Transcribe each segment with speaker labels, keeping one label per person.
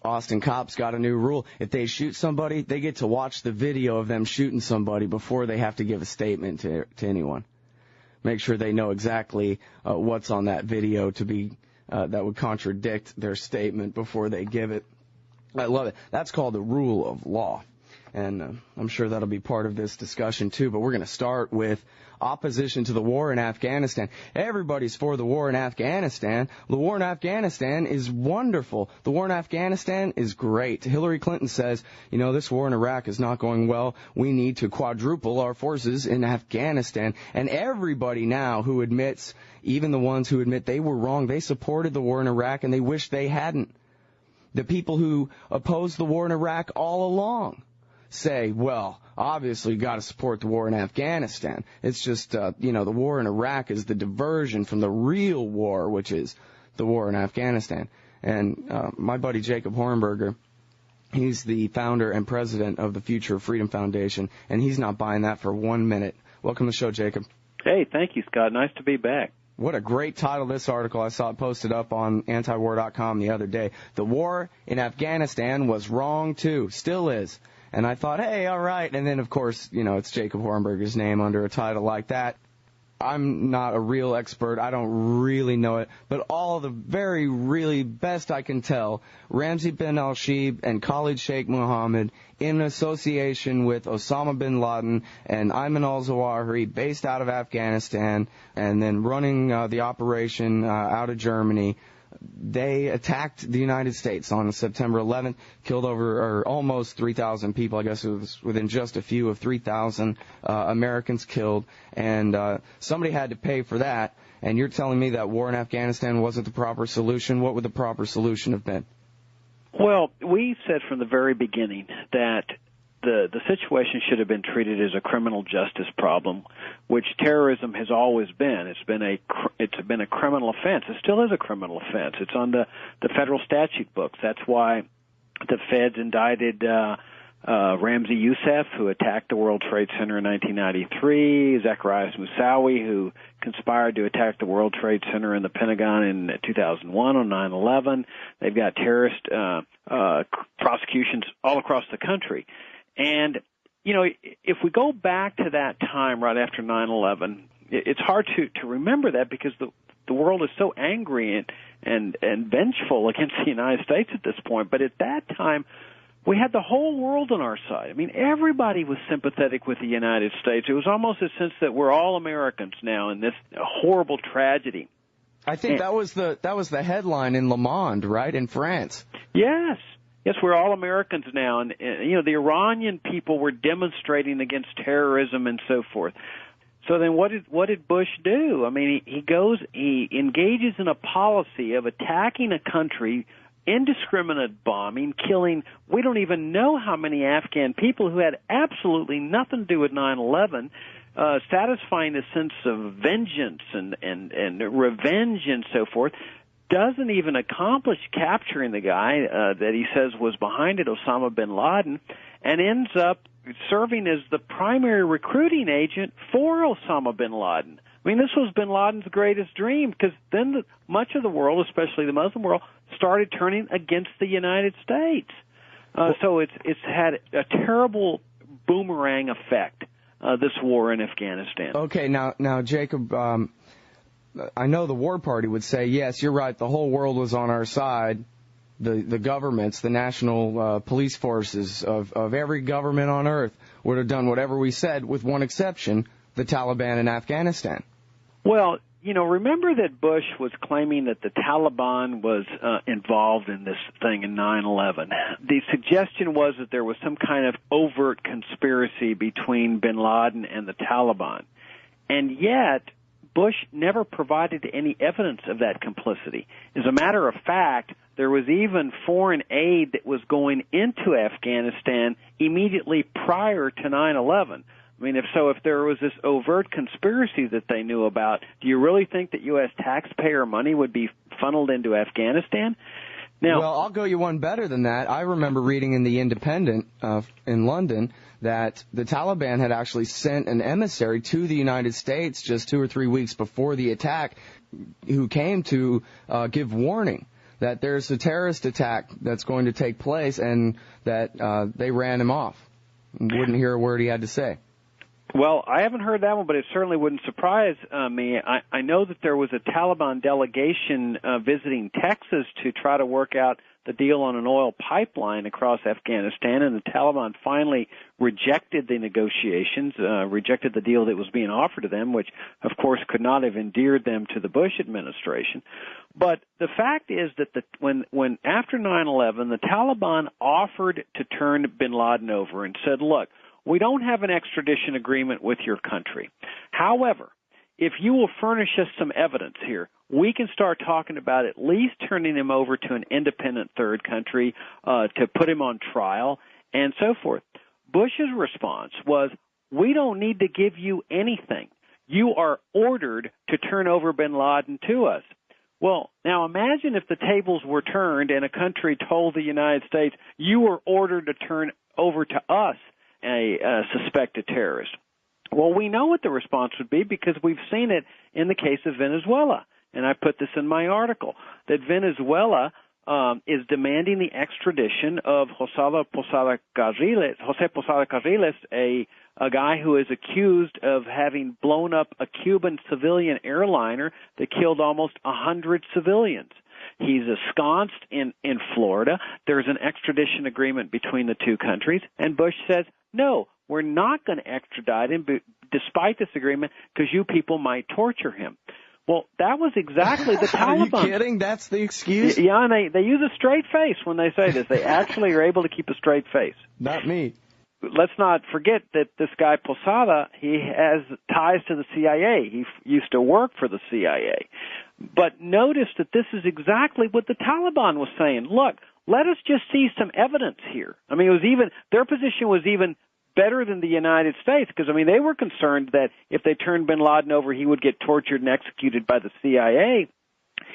Speaker 1: Austin cops got a new rule. If they shoot somebody, they get to watch the video of them shooting somebody before they have to give a statement to anyone. Make sure they know exactly what's on that video to be that would contradict their statement before they give it. I love it. That's called the rule of law. And I'm sure that'll be part of this discussion, too. But we're going to start with opposition to the war in Afghanistan. Everybody's for the war in Afghanistan. The war in Afghanistan is wonderful. The war in Afghanistan is great. Hillary Clinton says, you know, this war in Iraq is not going well. We need to quadruple our forces in Afghanistan. And everybody now who admits, even the ones who admit they were wrong, they supported the war in Iraq and they wish they hadn't. The people who opposed the war in Iraq all along say, well, obviously you got to support the war in Afghanistan. It's just, the war in Iraq is the diversion from the real war, which is the war in Afghanistan. And my buddy Jacob Hornberger, he's the founder and president of the Future of Freedom Foundation, and he's not buying that for 1 minute. Welcome to the show, Jacob.
Speaker 2: Hey, thank you, Scott. Nice to be back.
Speaker 1: What a great title, this article. I saw it posted up on antiwar.com the other day. The war in Afghanistan was wrong, too. Still is. And I thought, hey, all right. And then, of course, it's Jacob Hornberger's name under a title like that. I'm not a real expert. I don't really know it. But all the very, really best I can tell, Ramzi bin al-Shibh and Khalid Sheikh Mohammed, in association with Osama bin Laden and Ayman al-Zawahiri, based out of Afghanistan, and then running the operation out of Germany, they attacked the United States on September 11th, killed almost 3,000 people. I guess it was within just a few of 3,000 Americans killed, and somebody had to pay for that. And you're telling me that war in Afghanistan wasn't the proper solution? What would the proper solution have been?
Speaker 2: Well, we said from the very beginning that the situation should have been treated as a criminal justice problem, which terrorism has always been. It's been a criminal offense. It still is a criminal offense. It's on the federal statute books. That's why the feds indicted Ramzi Yousef, who attacked the World Trade Center in 1993, Zacharias Moussaoui, who conspired to attack the World Trade Center and the Pentagon in 2001 on 9/11. They've got terrorist prosecutions all across the country. And, if we go back to that time right after 9/11, it's hard to remember that because the world is so angry and vengeful against the United States at this point. But at that time, we had the whole world on our side. I mean, everybody was sympathetic with the United States. It was almost a sense that we're all Americans now in this horrible tragedy.
Speaker 1: I think that was the headline in Le Monde, right, in France.
Speaker 2: Yes. Yes, we're all Americans now, and the Iranian people were demonstrating against terrorism and so forth. So then, what did Bush do? I mean, he engages in a policy of attacking a country, indiscriminate bombing, killing. We don't even know how many Afghan people who had absolutely nothing to do with 9/11. Satisfying a sense of vengeance and revenge and so forth. Doesn't even accomplish capturing the guy that he says was behind it, Osama bin Laden, and ends up serving as the primary recruiting agent for Osama bin Laden. I mean, this was bin Laden's greatest dream because then much of the world, especially the Muslim world, started turning against the United States. So it's had a terrible boomerang effect, this war in Afghanistan.
Speaker 1: Okay, now Jacob, I know the war party would say, yes, you're right, the whole world was on our side. The governments, the national police forces of every government on earth would have done whatever we said, with one exception, the Taliban in Afghanistan.
Speaker 2: Well, remember that Bush was claiming that the Taliban was involved in this thing in 9/11. The suggestion was that there was some kind of overt conspiracy between bin Laden and the Taliban. And yet, Bush never provided any evidence of that complicity. As a matter of fact, there was even foreign aid that was going into Afghanistan immediately prior to 9/11. I mean, if there was this overt conspiracy that they knew about, do you really think that U.S. taxpayer money would be funneled into Afghanistan? Now,
Speaker 1: well, I'll go you one better than that. I remember reading in The Independent in London that the Taliban had actually sent an emissary to the United States just 2 or 3 weeks before the attack who came to give warning that there's a terrorist attack that's going to take place and that they ran him off. Wouldn't hear a word he had to say.
Speaker 2: Well, I haven't heard that one, but it certainly wouldn't surprise me. I know that there was a Taliban delegation visiting Texas to try to work out the deal on an oil pipeline across Afghanistan, and the Taliban finally rejected the negotiations, rejected the deal that was being offered to them, which, of course, could not have endeared them to the Bush administration. But the fact is that when after 9/11, the Taliban offered to turn bin Laden over and said, look, we don't have an extradition agreement with your country. However, if you will furnish us some evidence here, we can start talking about at least turning him over to an independent third country to put him on trial and so forth. Bush's response was, we don't need to give you anything. You are ordered to turn over bin Laden to us. Well, now imagine if the tables were turned and a country told the United States, you were ordered to turn over to us a suspected terrorist. Well, we know what the response would be because we've seen it in the case of Venezuela. And I put this in my article, that Venezuela is demanding the extradition of José Posada Carriles, a guy who is accused of having blown up a Cuban civilian airliner that killed almost 100 civilians. He's ensconced in Florida. There's an extradition agreement between the two countries, and Bush says, no, we're not going to extradite him despite this agreement because you people might torture him. Well, that was exactly the Taliban.
Speaker 1: Are you kidding? That's the excuse?
Speaker 2: Yeah, and they use a straight face when they say this. They actually are able to keep a straight face.
Speaker 1: Not me.
Speaker 2: Let's not forget that this guy Posada, he has ties to the CIA. He used to work for the CIA. But notice that this is exactly what the Taliban was saying. Look, let us just see some evidence here. I mean, their position was even better than the United States because, I mean, they were concerned that if they turned bin Laden over, he would get tortured and executed by the CIA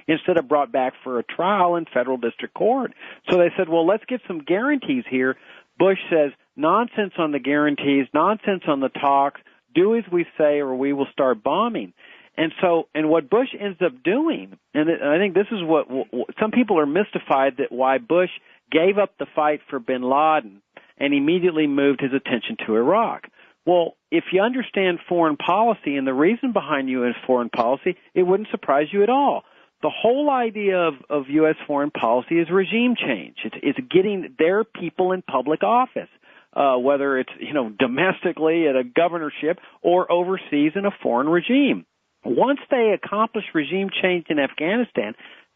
Speaker 2: instead of brought back for a trial in federal district court. So they said, well, let's get some guarantees here. Bush says, nonsense on the guarantees, nonsense on the talks, do as we say or we will start bombing. And what Bush ends up doing, and I think this is what some people are mystified that why Bush gave up the fight for bin Laden and immediately moved his attention to Iraq. Well, if you understand foreign policy and the reason behind U.S. foreign policy, it wouldn't surprise you at all. The whole idea of U.S. foreign policy is regime change. It's getting their people in public office, whether it's, domestically at a governorship or overseas in a foreign regime. Once they accomplished regime change in Afghanistan,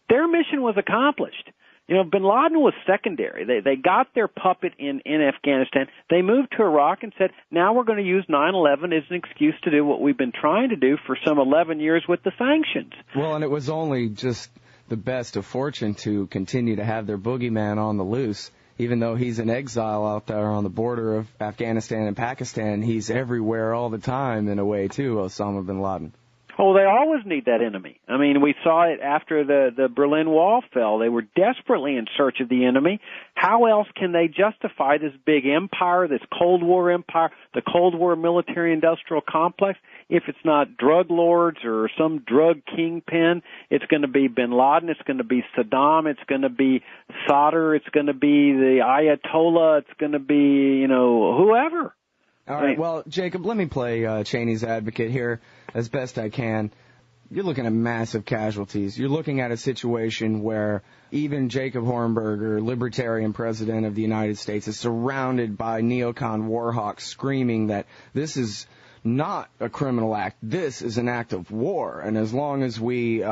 Speaker 2: their mission was accomplished. Bin Laden was secondary. They got their puppet in Afghanistan. They moved to Iraq and said, now we're going to use 9/11 as an excuse to do what we've been trying to do for some 11 years with the sanctions.
Speaker 1: Well, and it was only just the best of fortune to continue to have their boogeyman on the loose. Even though he's in exile out there on the border of Afghanistan and Pakistan, he's everywhere all the time in a way, too, Osama bin Laden.
Speaker 2: Oh, they always need that enemy. I mean, we saw it after the Berlin Wall fell. They were desperately in search of the enemy. How else can they justify this big empire, this Cold War empire, the Cold War military-industrial complex? If it's not drug lords or some drug kingpin, it's going to be bin Laden, it's going to be Saddam, it's going to be Sadr, it's going to be the Ayatollah, it's going to be, whoever.
Speaker 1: All right, well, Jacob, let me play Cheney's advocate here as best I can. You're looking at massive casualties. You're looking at a situation where even Jacob Hornberger, libertarian president of the United States, is surrounded by neocon warhawks screaming that this is not a criminal act. This is an act of war. And as long as we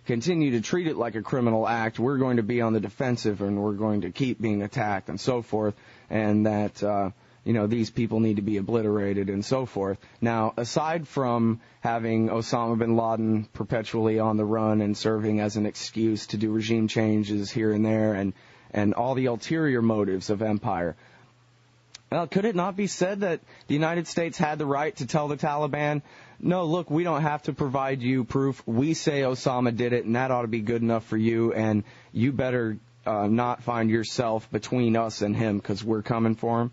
Speaker 1: continue to treat it like a criminal act, we're going to be on the defensive and we're going to keep being attacked and so forth. And that these people need to be obliterated and so forth. Now, aside from having Osama bin Laden perpetually on the run and serving as an excuse to do regime changes here and there and all the ulterior motives of empire, well, could it not be said that the United States had the right to tell the Taliban, no, look, we don't have to provide you proof. We say Osama did it, and that ought to be good enough for you, and you better not find yourself between us and him because we're coming for him?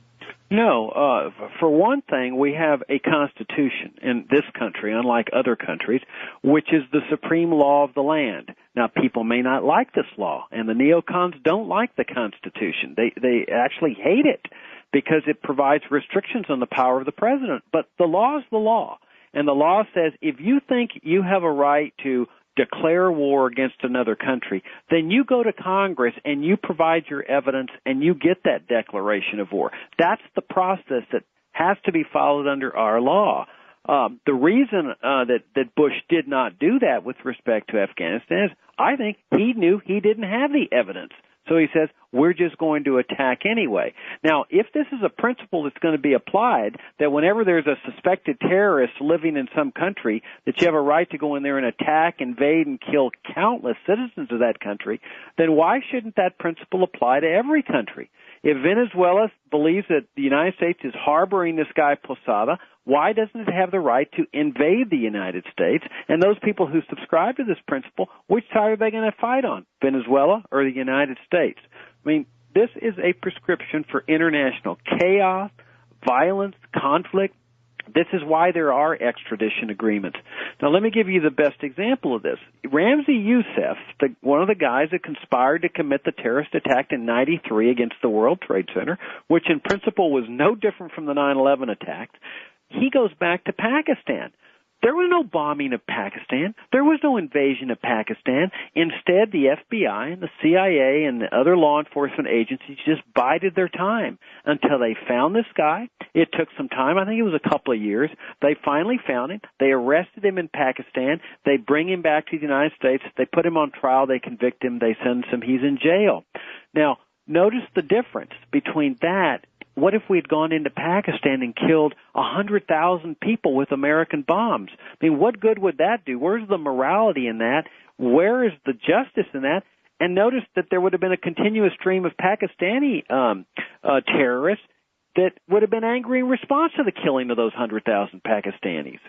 Speaker 2: No, for one thing, we have a constitution in this country, unlike other countries, which is the supreme law of the land. Now, people may not like this law, and the neocons don't like the Constitution. They actually hate it because it provides restrictions on the power of the president. But the law is the law, and the law says if you think you have a right to declare war against another country, then you go to Congress and you provide your evidence and you get that declaration of war. That's the process that has to be followed under our law. The reason that Bush did not do that with respect to Afghanistan is I think he knew he didn't have the evidence. So he says, we're just going to attack anyway. Now, if this is a principle that's going to be applied, that whenever there's a suspected terrorist living in some country, that you have a right to go in there and attack, invade, and kill countless citizens of that country, then why shouldn't that principle apply to every country? If Venezuela believes that the United States is harboring this guy Posada, why doesn't it have the right to invade the United States? And those people who subscribe to this principle, which side are they going to fight on, Venezuela or the United States? I mean, this is a prescription for international chaos, violence, conflict. This is why there are extradition agreements. Now, let me give you the best example of this. Ramzi Yousef, one of the guys that conspired to commit the terrorist attack in '93 against the World Trade Center, which in principle was no different from the 9/11 attacks, he goes back to Pakistan. There was no bombing of Pakistan. There was no invasion of Pakistan. Instead, the FBI and the CIA and the other law enforcement agencies just bided their time until they found this guy. It took some time. I think it was a couple of years. They finally found him. They arrested him in Pakistan. They bring him back to the United States. They put him on trial. They convict him. They sentence him. He's in jail. Now, notice the difference between that. What if we had gone into Pakistan and killed 100,000 people with American bombs? I mean, what good would that do? Where's the morality in that? Where is the justice in that? And notice that there would have been a continuous stream of Pakistani terrorists that would have been angry in response to the killing of those 100,000 Pakistanis.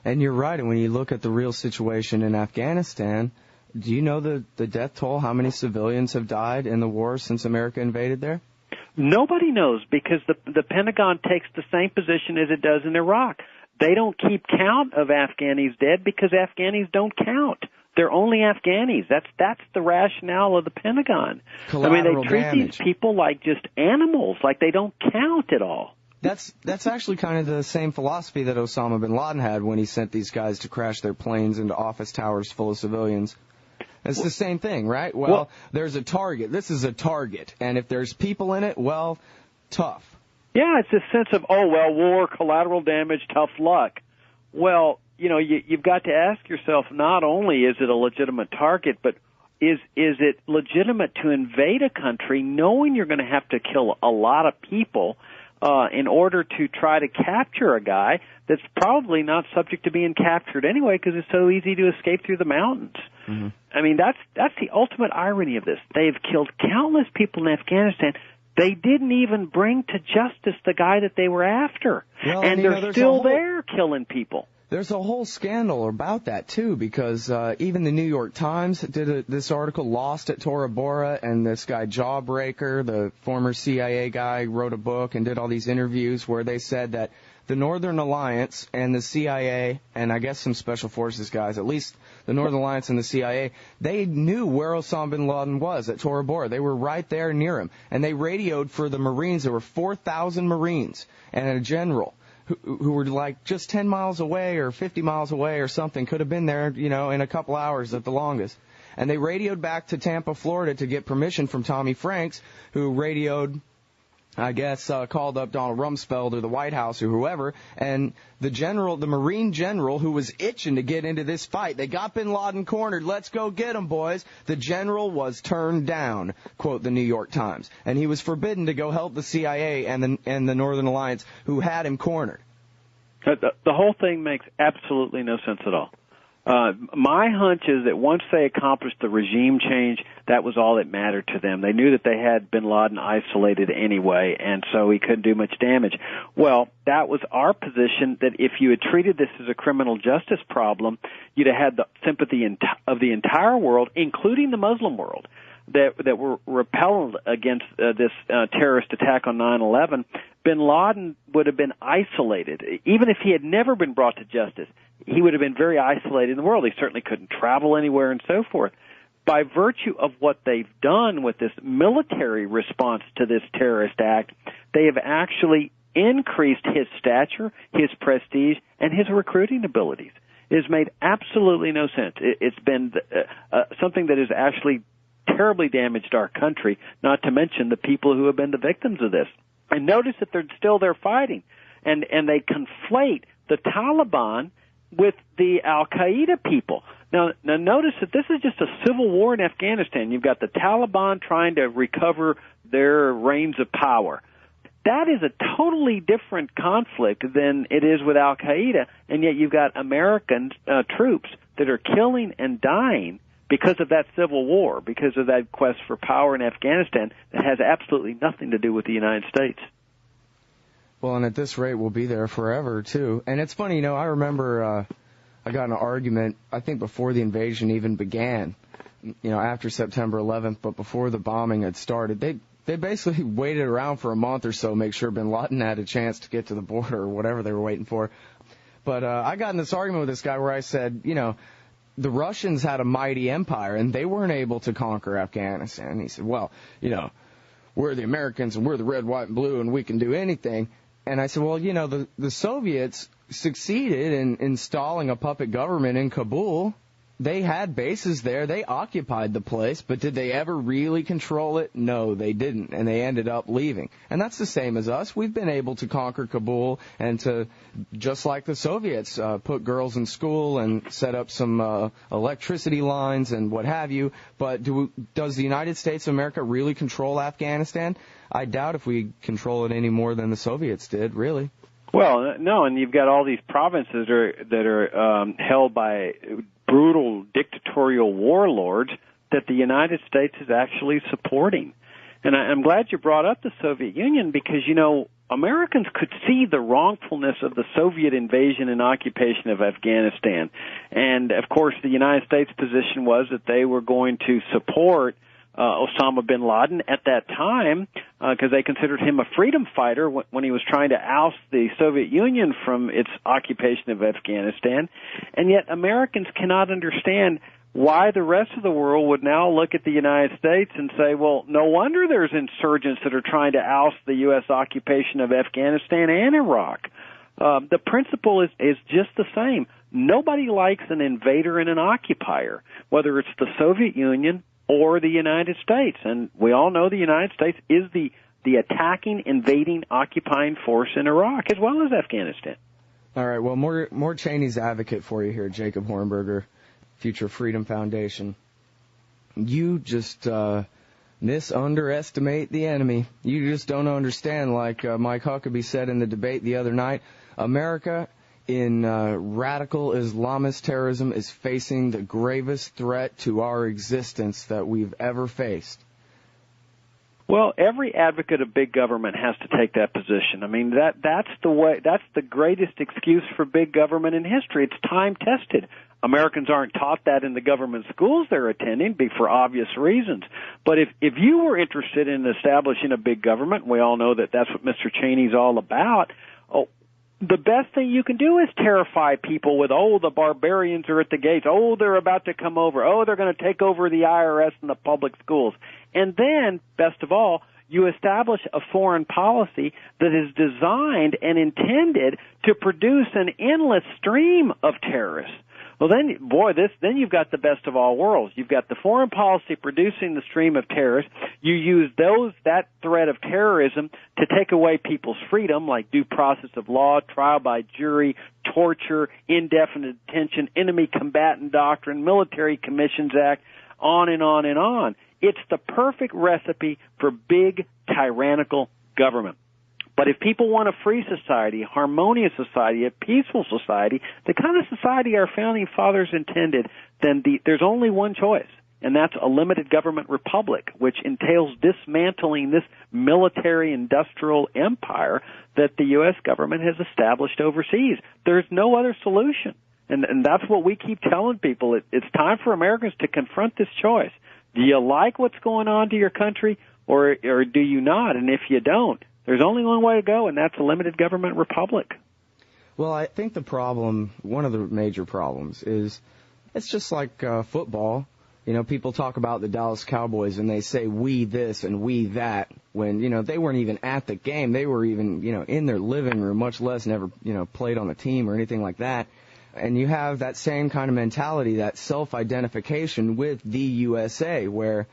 Speaker 1: And you're right. And when you look at the real situation in Afghanistan, do you know the death toll, how many civilians have died in the war since America invaded there?
Speaker 2: Nobody knows because the Pentagon takes the same position as it does in Iraq. They don't keep count of Afghanis dead because Afghanis don't count. They're only Afghanis. That's the rationale of the Pentagon.
Speaker 1: Collateral
Speaker 2: they treat
Speaker 1: damage.
Speaker 2: these people like just animals, like they don't count at all.
Speaker 1: That's actually kind of the same philosophy that Osama bin Laden had when he sent these guys to crash their planes into office towers full of civilians. It's the same thing, right? Well, there's a target. This is a target. And if there's people in it, well, tough.
Speaker 2: Yeah, it's a sense of, war, collateral damage, tough luck. Well, you've got to ask yourself, not only is it a legitimate target, but is it legitimate to invade a country knowing you're going to have to kill a lot of people in order to try to capture a guy that's probably not subject to being captured anyway because it's so easy to escape through the mountains. Mm-hmm. I mean, that's the ultimate irony of this. They've killed countless people in Afghanistan. They didn't even bring to justice the guy that they were after.
Speaker 1: Well,
Speaker 2: and they're still there killing people.
Speaker 1: There's a whole scandal about that, too, because even the New York Times did this article, Lost at Tora Bora, and this guy Jawbreaker, the former CIA guy, wrote a book and did all these interviews where they said that the Northern Alliance and the CIA, and I guess some Special Forces guys, at least the Northern Alliance and the CIA, they knew where Osama bin Laden was at Tora Bora. They were right there near him. And they radioed for the Marines. There were 4,000 Marines and a general who were like just 10 miles away or 50 miles away or something, could have been there, in a couple hours at the longest. And they radioed back to Tampa, Florida to get permission from Tommy Franks, who radioed, I guess, called up Donald Rumsfeld or the White House or whoever, and the Marine general who was itching to get into this fight, they got bin Laden cornered, let's go get him, boys. The general was turned down, quote the New York Times, and he was forbidden to go help the CIA and the Northern Alliance who had him cornered.
Speaker 2: The whole thing makes absolutely no sense at all. My hunch is that once they accomplished the regime change, that was all that mattered to them. They knew that they had bin Laden isolated anyway, and so he couldn't do much damage. Well, that was our position, that if you had treated this as a criminal justice problem, you'd have had the sympathy of the entire world, including the Muslim world. that were repelled against this terrorist attack on 9/11, bin Laden would have been isolated. Even if he had never been brought to justice, he would have been very isolated in the world. He certainly couldn't travel anywhere and so forth. By virtue of what they've done with this military response to this terrorist act, they have actually increased his stature, his prestige, and his recruiting abilities. It has made absolutely no sense. It's been something that has actually terribly damaged our country, not to mention the people who have been the victims of this. And notice that they're still there fighting, and they conflate the Taliban with the Al-Qaeda people. Now notice that this is just a civil war in Afghanistan. You've got the Taliban trying to recover their reins of power. That is a totally different conflict than it is with Al-Qaeda, and yet you've got American troops that are killing and dying because of that civil war, because of that quest for power in Afghanistan that has absolutely nothing to do with the United States.
Speaker 1: Well, and at this rate, we'll be there forever, too. And it's funny, I remember I got in an argument, I think before the invasion even began, after September 11th, but before the bombing had started. They basically waited around for a month or so, make sure bin Laden had a chance to get to the border or whatever they were waiting for. But I got in this argument with this guy where I said, the Russians had a mighty empire, and they weren't able to conquer Afghanistan. And he said, well, we're the Americans, and we're the red, white, and blue, and we can do anything. And I said, well, the Soviets succeeded in installing a puppet government in Kabul. They had bases there. They occupied the place, but did they ever really control it? No, they didn't, and they ended up leaving. And that's the same as us. We've been able to conquer Kabul and to, just like the Soviets, put girls in school and set up some electricity lines and what have you. But does the United States of America really control Afghanistan? I doubt if we control it any more than the Soviets did, really.
Speaker 2: Well, no, and you've got all these provinces that are held by brutal dictatorial warlords that the United States is actually supporting. And I'm glad you brought up the Soviet Union because, Americans could see the wrongfulness of the Soviet invasion and occupation of Afghanistan. And, of course, the United States' position was that they were going to support Osama bin Laden at that time because they considered him a freedom fighter when he was trying to oust the Soviet Union from its occupation of Afghanistan. And yet Americans cannot understand why the rest of the world would now look at the United States and say, well, no wonder there's insurgents that are trying to oust the U.S. occupation of Afghanistan and Iraq. The principle is just the same. Nobody likes an invader and an occupier, whether it's the Soviet Union or the United States. And we all know the United States is the attacking, invading, occupying force in Iraq as well as Afghanistan.
Speaker 1: All right, well, more Cheney's advocate for you here, Jacob Hornberger, Future Freedom Foundation. You just underestimate the enemy. You just don't understand, like Mike Huckabee said in the debate the other night, America in radical Islamist terrorism is facing the gravest threat to our existence that we've ever faced.
Speaker 2: Well, every advocate of big government has to take that position. I mean, that's the way. That's the greatest excuse for big government in history. It's time tested. Americans aren't taught that in the government schools they're attending for obvious reasons. But if you were interested in establishing a big government, we all know that that's what Mr. Cheney's all about. The best thing you can do is terrify people with, the barbarians are at the gates. They're about to come over. They're going to take over the IRS and the public schools. And then, best of all, you establish a foreign policy that is designed and intended to produce an endless stream of terrorists. Well, then you've got the best of all worlds. You've got the foreign policy producing the stream of terrorists. You use that threat of terrorism to take away people's freedom, like due process of law, trial by jury, torture, indefinite detention, enemy combatant doctrine, Military Commissions Act, on and on and on. It's the perfect recipe for big, tyrannical government. But if people want a free society, a harmonious society, a peaceful society, the kind of society our founding fathers intended, then there's only one choice, and that's a limited government republic, which entails dismantling this military-industrial empire that the U.S. government has established overseas. There's no other solution, and that's what we keep telling people. It's time for Americans to confront this choice. Do you like what's going on to your country, or do you not? And if you don't, there's only one way to go, and that's a limited government republic.
Speaker 1: Well, I think the problem, one of the major problems, is it's just like football. You know, people talk about the Dallas Cowboys and they say we this and we that when, you know, they weren't even at the game. They were even, you know, in their living room, much less never, you know, played on a team or anything like that. And you have that same kind of mentality, that self-identification with the USA, where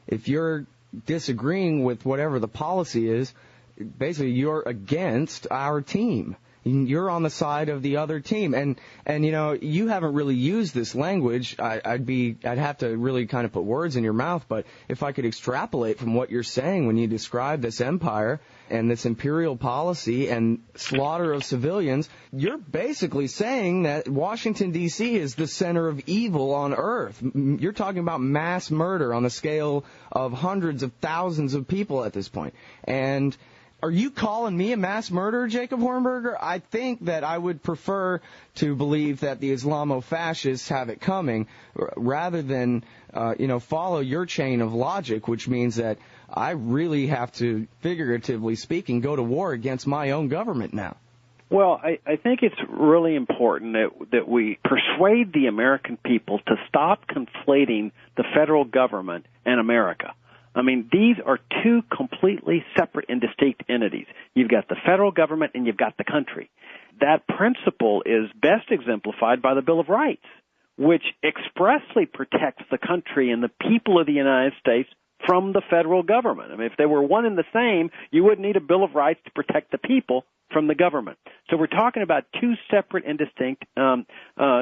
Speaker 1: if you're disagreeing with whatever the policy is, basically you're against our team. You're on the side of the other team, and you know, you haven't really used this language. I'd have to really kind of put words in your mouth, but if I could extrapolate from what you're saying when you describe this empire and this imperial policy and slaughter of civilians, you're basically saying that Washington D.C. is the center of evil on earth. You're talking about mass murder on the scale of hundreds of thousands of people at this point, and are you calling me a mass murderer, Jacob Hornberger? I think that I would prefer to believe that the Islamofascists have it coming rather than, follow your chain of logic, which means that I really have to, figuratively speaking, go to war against my own government now.
Speaker 2: Well, I think it's really important that we persuade the American people to stop conflating the federal government and America. I mean, these are two completely separate and distinct entities. You've got the federal government and you've got the country. That principle is best exemplified by the Bill of Rights, which expressly protects the country and the people of the United States from the federal government. I mean, if they were one and the same, you wouldn't need a Bill of Rights to protect the people from the government. So we're talking about two separate and distinct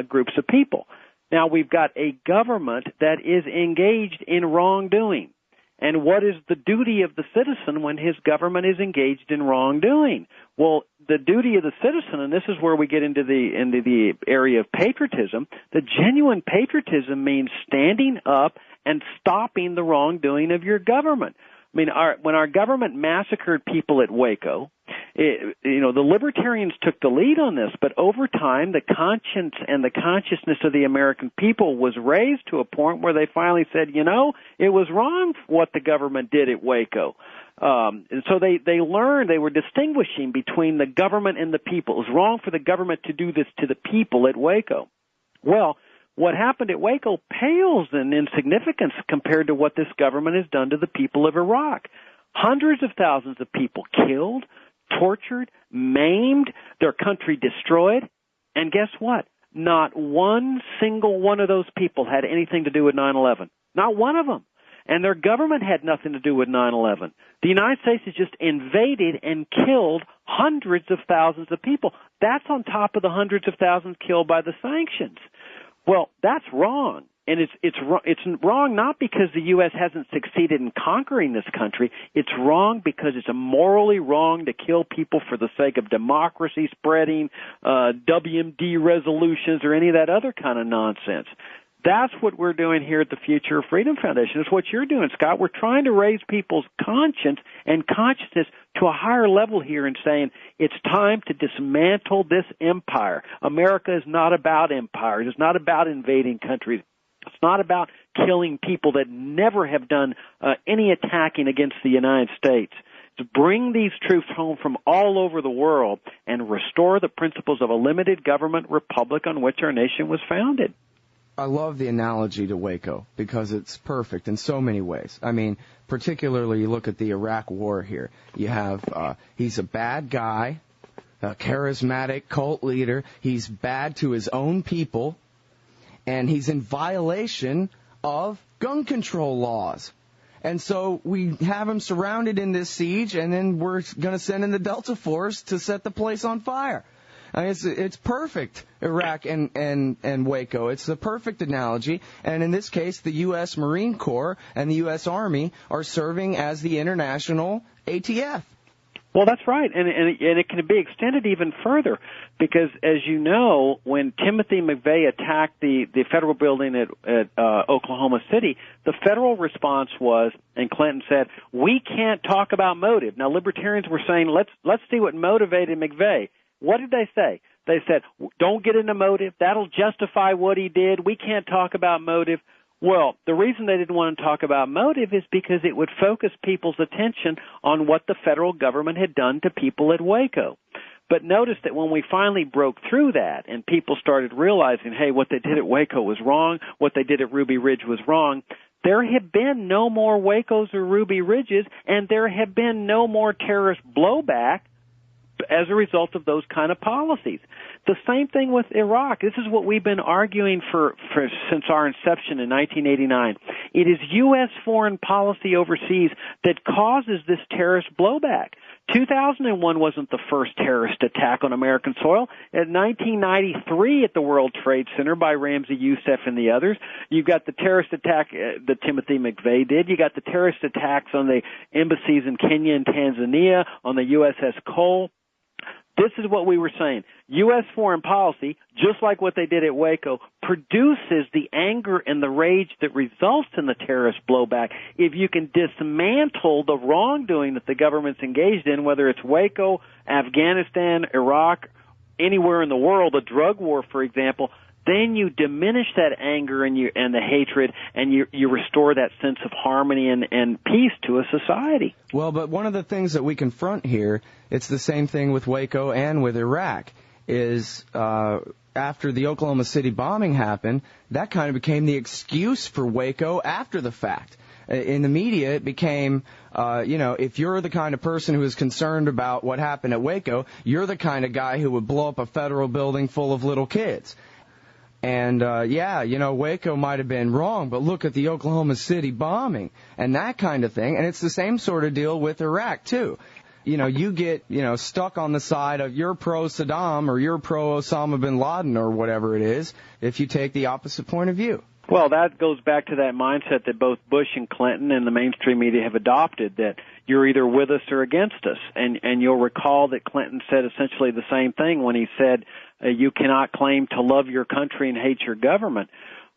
Speaker 2: groups of people. Now, we've got a government that is engaged in wrongdoing. And what is the duty of the citizen when his government is engaged in wrongdoing? Well, the duty of the citizen, and this is where we get into the area of patriotism, the genuine patriotism means standing up and stopping the wrongdoing of your government. I mean, when our government massacred people at Waco, the libertarians took the lead on this, but over time, the conscience and the consciousness of the American people was raised to a point where they finally said, it was wrong what the government did at Waco. And so they learned, they were distinguishing between the government and the people. It was wrong for the government to do this to the people at Waco. Well, what happened at Waco pales in insignificance compared to what this government has done to the people of Iraq. Hundreds of thousands of people killed, tortured, maimed, their country destroyed, and guess what? Not one single one of those people had anything to do with 9/11. Not one of them. And their government had nothing to do with 9/11. The United States has just invaded and killed hundreds of thousands of people. That's on top of the hundreds of thousands killed by the sanctions. Well, that's wrong. And it's wrong not because the U.S. hasn't succeeded in conquering this country. It's wrong because it's morally wrong to kill people for the sake of democracy spreading, WMD resolutions, or any of that other kind of nonsense. That's what we're doing here at the Future of Freedom Foundation. It's what you're doing, Scott. We're trying to raise people's conscience and consciousness to a higher level here and saying it's time to dismantle this empire. America is not about empires. It's not about invading countries. It's not about killing people that never have done any attacking against the United States. To bring these troops home from all over the world and restore the principles of a limited government republic on which our nation was founded.
Speaker 1: I love the analogy to Waco because it's perfect in so many ways. I mean, particularly you look at the Iraq war here. You have, he's a bad guy, a charismatic cult leader. He's bad to his own people, and he's in violation of gun control laws. And so we have him surrounded in this siege, and then we're going to send in the Delta Force to set the place on fire. I mean, it's perfect, Iraq and Waco. It's the perfect analogy. And in this case, the U.S. Marine Corps and the U.S. Army are serving as the international ATF.
Speaker 2: Well, that's right, and it can be extended even further because, as you know, when Timothy McVeigh attacked the federal building at Oklahoma City, the federal response was, and Clinton said, we can't talk about motive. Now, libertarians were saying, let's see what motivated McVeigh. What did they say? They said, don't get into motive. That'll justify what he did. We can't talk about motive. Well, the reason they didn't want to talk about motive is because it would focus people's attention on what the federal government had done to people at Waco. But notice that when we finally broke through that and people started realizing, hey, what they did at Waco was wrong, what they did at Ruby Ridge was wrong, there have been no more Wacos or Ruby Ridges, and there have been no more terrorist blowback as a result of those kind of policies. The same thing with Iraq. This is what we've been arguing for since our inception in 1989. It is U.S. foreign policy overseas that causes this terrorist blowback. 2001 wasn't the first terrorist attack on American soil. In 1993 at the World Trade Center by Ramzi Yousef and the others, you got the terrorist attack that Timothy McVeigh did. You got the terrorist attacks on the embassies in Kenya and Tanzania, on the USS Cole. This is what we were saying. U.S. foreign policy, just like what they did at Waco, produces the anger and the rage that results in the terrorist blowback. If you can dismantle the wrongdoing that the government's engaged in, whether it's Waco, Afghanistan, Iraq, anywhere in the world, a drug war, for example, then you diminish that anger and the hatred, and you restore that sense of harmony and peace to a society.
Speaker 1: Well, but one of the things that we confront here, it's the same thing with Waco and with Iraq, is after the Oklahoma City bombing happened, that kind of became the excuse for Waco after the fact. In the media, it became, if you're the kind of person who is concerned about what happened at Waco, you're the kind of guy who would blow up a federal building full of little kids. And, Waco might have been wrong, but look at the Oklahoma City bombing and that kind of thing. And it's the same sort of deal with Iraq, too. You get, stuck on the side of you're pro-Saddam or you're pro-Osama bin Laden or whatever it is if you take the opposite point of view.
Speaker 2: Well, that goes back to that mindset that both Bush and Clinton and the mainstream media have adopted, that you're either with us or against us. And you'll recall that Clinton said essentially the same thing when he said, you cannot claim to love your country and hate your government.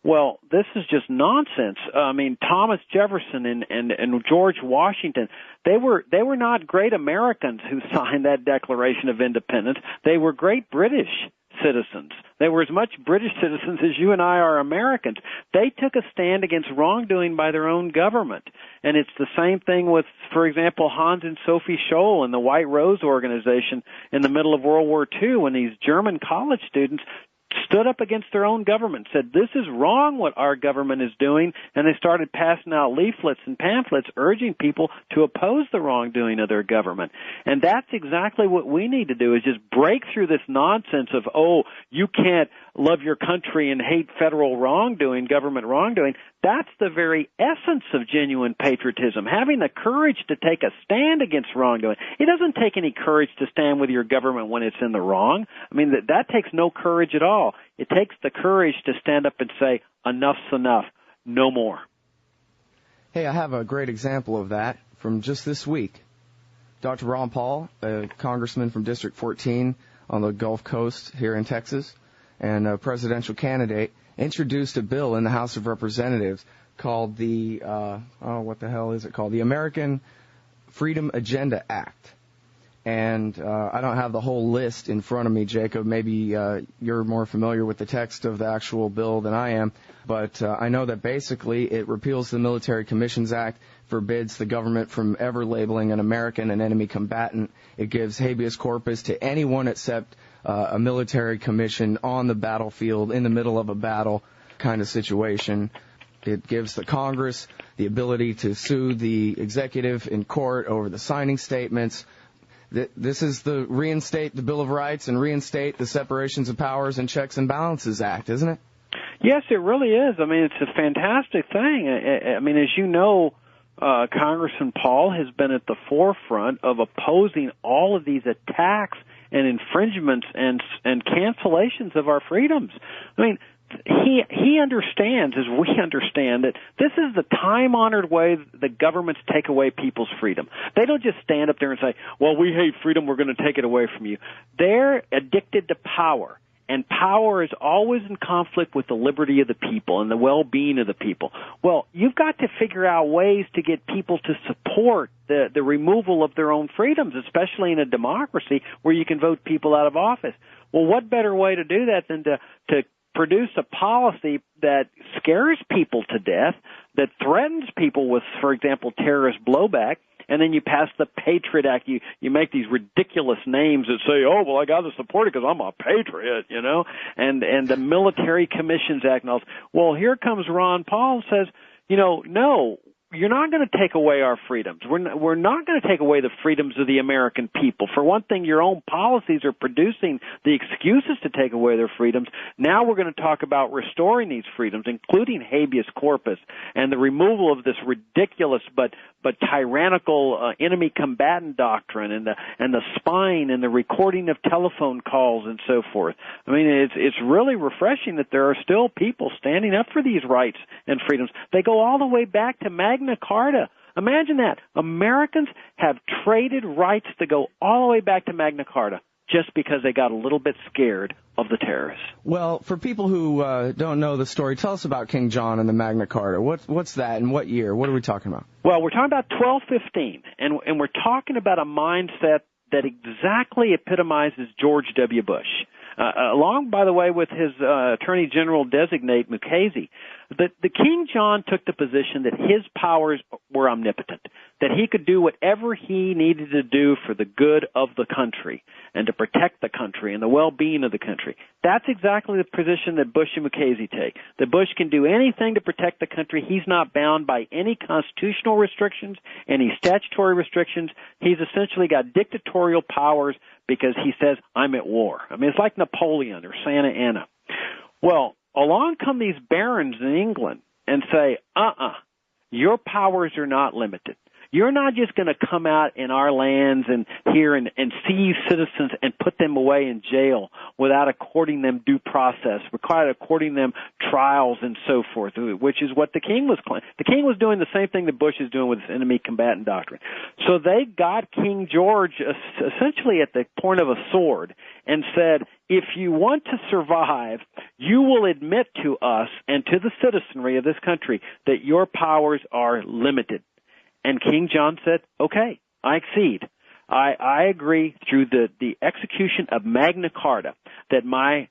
Speaker 2: Well, this is just nonsense. I mean, Thomas Jefferson and George Washington, they were not great Americans who signed that Declaration of Independence. They were great British citizens. They were as much British citizens as you and I are Americans. They took a stand against wrongdoing by their own government. And it's the same thing with, for example, Hans and Sophie Scholl and the White Rose Organization in the middle of World War II, when these German college students stood up against their own government, said, this is wrong what our government is doing, and they started passing out leaflets and pamphlets urging people to oppose the wrongdoing of their government. And that's exactly what we need to do, is just break through this nonsense of, you can't love your country and hate federal wrongdoing, government wrongdoing. That's the very essence of genuine patriotism, having the courage to take a stand against wrongdoing. It doesn't take any courage to stand with your government when it's in the wrong. I mean, that takes no courage at all. It takes the courage to stand up and say, enough's enough, no more.
Speaker 1: Hey, I have a great example of that from just this week. Dr. Ron Paul, a congressman from District 14 on the Gulf Coast here in Texas, and a presidential candidate, introduced a bill in the House of Representatives called the, what the hell is it called? The American Freedom Agenda Act. And I don't have the whole list in front of me, Jacob. Maybe you're more familiar with the text of the actual bill than I am. But I know that basically it repeals the Military Commissions Act, forbids the government from ever labeling an American an enemy combatant. It gives habeas corpus to anyone except a military commission on the battlefield, in the middle of a battle kind of situation. It gives the Congress the ability to sue the executive in court over the signing statements. This is the reinstate the Bill of Rights and reinstate the Separations of Powers and Checks and Balances Act, isn't it?
Speaker 2: Yes, it really is. I mean, it's a fantastic thing. I mean, as you know, Congressman Paul has been at the forefront of opposing all of these attacks and infringements and cancellations of our freedoms. I mean, he understands, as we understand it, this is the time-honored way the governments take away people's freedom. They don't just stand up there and say, well, we hate freedom, we're going to take it away from you. They're addicted to power. And power is always in conflict with the liberty of the people and the well-being of the people. Well, you've got to figure out ways to get people to support the removal of their own freedoms, especially in a democracy where you can vote people out of office. Well, what better way to do that than to produce a policy that scares people to death, that threatens people with, for example, terrorist blowback, and then you pass the Patriot Act. You make these ridiculous names that say, oh, well, I got to support it because I'm a patriot, you know, and the Military Commissions Act and all. Well, here comes Ron Paul and says, you know, no, you're not going to take away our freedoms. We're not going to take away the freedoms of the American people. For one thing, your own policies are producing the excuses to take away their freedoms. Now we're going to talk about restoring these freedoms, including habeas corpus and the removal of this ridiculous but tyrannical enemy combatant doctrine and the spying and the recording of telephone calls and so forth. I mean, it's really refreshing that there are still people standing up for these rights and freedoms. They go all the way back to Magna Carta. Imagine that. Americans have traded rights to go all the way back to Magna Carta just because they got a little bit scared of the terrorists.
Speaker 1: Well, for people who don't know the story, tell us about King John and the Magna Carta. What's that and what year? What are we talking about?
Speaker 2: Well, we're talking about 1215, and we're talking about a mindset that exactly epitomizes George W. Bush. Along, by the way, with his Attorney General designate, Mukasey, the King John took the position that his powers were omnipotent, that he could do whatever he needed to do for the good of the country and to protect the country and the well-being of the country. That's exactly the position that Bush and Mukasey take, that Bush can do anything to protect the country. He's not bound by any constitutional restrictions, any statutory restrictions. He's essentially got dictatorial powers because he says, I'm at war. I mean, it's like Napoleon or Santa Anna. Well, along come these barons in England and say, your powers are not limited. You're not just going to come out in our lands and here and seize citizens and put them away in jail without according them due process, without according them trials and so forth, which is what the king was claiming. The king was doing the same thing that Bush is doing with his enemy combatant doctrine. So they got King George essentially at the point of a sword and said, if you want to survive, you will admit to us and to the citizenry of this country that your powers are limited. And King John said, okay, I accede. I agree through the execution of Magna Carta that my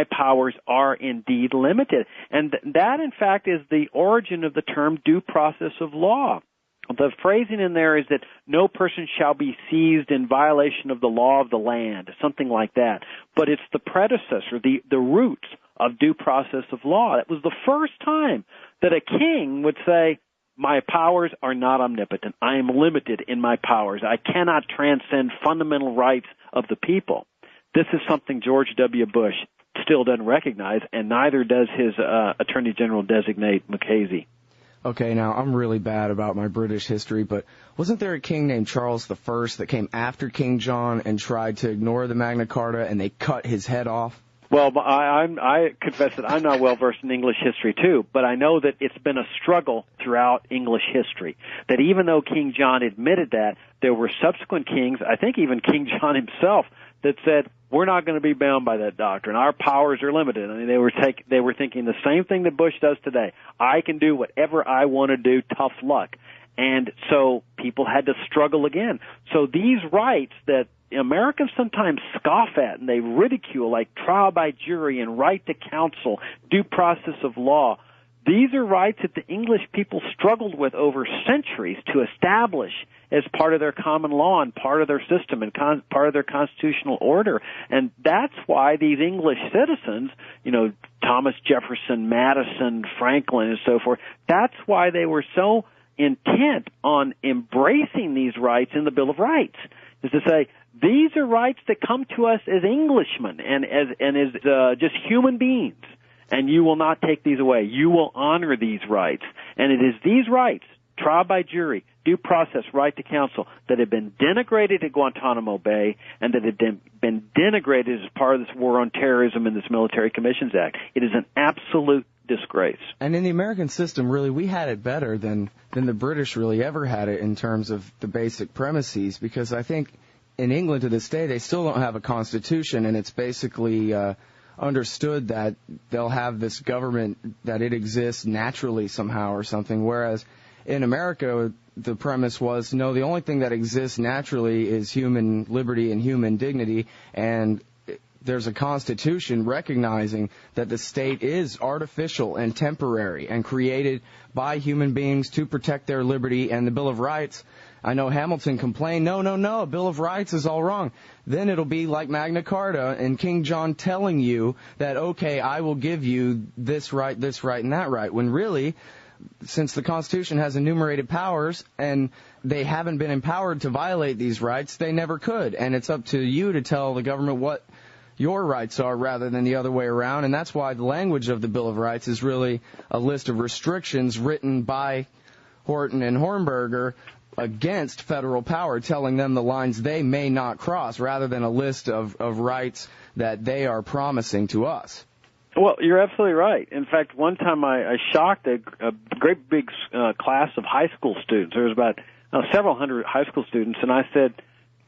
Speaker 2: powers are indeed limited. And that, in fact, is the origin of the term due process of law. The phrasing in there is that no person shall be seized in violation of the law of the land, something like that. But it's the predecessor, the roots of due process of law. It was the first time that a king would say, my powers are not omnipotent. I am limited in my powers. I cannot transcend fundamental rights of the people. This is something George W. Bush still doesn't recognize, and neither does his Attorney General designate Mukasey.
Speaker 1: Okay, now I'm really bad about my British history, but wasn't there a king named Charles I that came after King John and tried to ignore the Magna Carta and they cut his head off?
Speaker 2: Well, I confess that I'm not well versed in English history too, but I know that it's been a struggle throughout English history. That even though King John admitted that, there were subsequent kings, I think even King John himself, that said, we're not going to be bound by that doctrine. Our powers are limited. I mean, they were thinking the same thing that Bush does today. I can do whatever I want to do, tough luck. And so people had to struggle again. So these rights that Americans sometimes scoff at and they ridicule, like trial by jury and right to counsel, due process of law, these are rights that the English people struggled with over centuries to establish as part of their common law and part of their system and part of their constitutional order. And that's why these English citizens, Thomas Jefferson, Madison, Franklin, and so forth, that's why they were so intent on embracing these rights in the Bill of Rights, is to say, these are rights that come to us as Englishmen and as just human beings, and you will not take these away. You will honor these rights. And it is these rights, trial by jury, due process, right to counsel, that have been denigrated at Guantanamo Bay and that have been denigrated as part of this war on terrorism and this Military Commissions Act. It is an absolute disgrace.
Speaker 1: And in the American system, really, we had it better than the British really ever had it in terms of the basic premises, because I think in England to this day, they still don't have a constitution, and it's basically understood that they'll have this government, that it exists naturally somehow or something, whereas in America, the premise was, no, the only thing that exists naturally is human liberty and human dignity, and there's a constitution recognizing that the state is artificial and temporary and created by human beings to protect their liberty, and the Bill of Rights, I know Hamilton complained, no, a Bill of Rights is all wrong. Then it'll be like Magna Carta and King John telling you that, okay, I will give you this right, and that right, when really, since the Constitution has enumerated powers and they haven't been empowered to violate these rights, they never could. And it's up to you to tell the government what your rights are rather than the other way around. And that's why the language of the Bill of Rights is really a list of restrictions written by Horton and Hornberger against federal power, telling them the lines they may not cross, rather than a list of rights that they are promising to us.
Speaker 2: Well, you're absolutely right. In fact, one time I shocked a great big class of high school students. There was about several hundred high school students, and I said,